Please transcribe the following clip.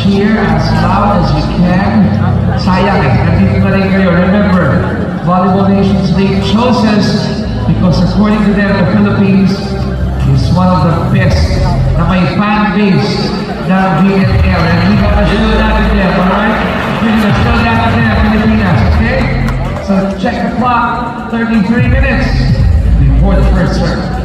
cheer as loud as you can. Sayang eh, nandito na rin kayo. Remember, Volleyball Nations League chose us because according to them, the Philippines is one of the best na may fan base ng VNL. And we gotta show that to them, alright? We gotta show that to them, Pilipinas, okay? So check the clock, 33 minutes before the first serve.